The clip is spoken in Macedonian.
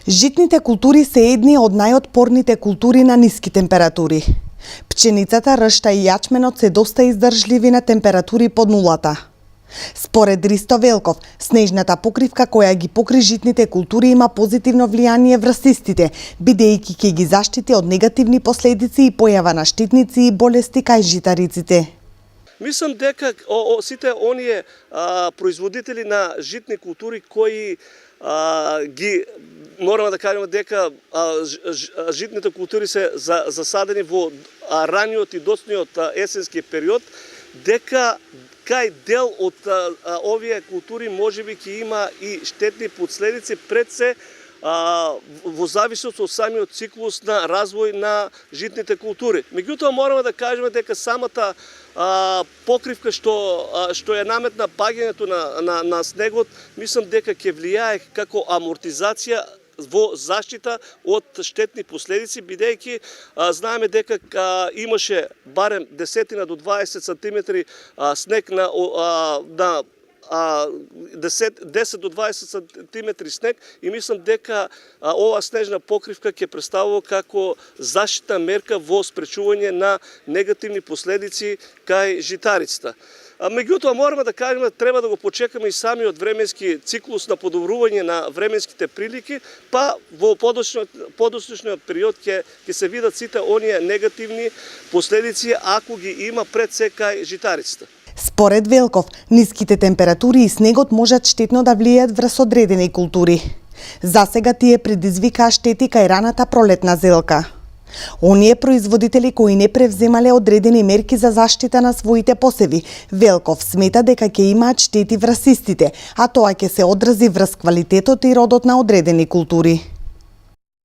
Житните култури се едни од најотпорните култури на ниски температури. Пченицата, ршта и јачменот се доста издржливи на температури под нулата. Според Ристо Велков, снежната покривка која ги покри житните култури има позитивно влијание врз истите, бидејќи ќе ги заштити од негативни последици и појава на штитници и болести кај житариците. Мислам дека сите оние производители на житни култури кои ги мораме да кажеме дека житните култури се засадени во раниот и доцниот есенски период, дека кај дел од овие култури можеби ќе има и штетни последици пред се во зависност од самиот циклус на развој на житните култури. Меѓутоа мораме да кажеме дека самата покривка што е наметна паѓањето на снегот, мислам дека ќе влијае како амортизација во заштита од штетни последици, бидејќи знаеме дека имаше барем 10 до 20 сантиметри снег на 10 до 20 сантиметри снег и мислам дека оваа снежна покривка ќе представува како заштитна мерка во спречување на негативни последици кај житарицата. Меѓутоа мораме да кажеме треба да го почекаме и самиот временски циклус на подобрување на временските прилики, па во подоцнешниот период ќе се видат сите оние негативни последици ако ги има пред се кај житарицата. Според Велков, ниските температури и снегот можат штетно да влијаат врз одредени култури. Засега тие предизвикаа штети кај раната пролетна зелка. Оние производители кои не превземале одредени мерки за заштита на своите посеви, Велков смета дека ќе имаат штети врз истите, а тоа ќе се одрази врз квалитетот и родот на одредени култури.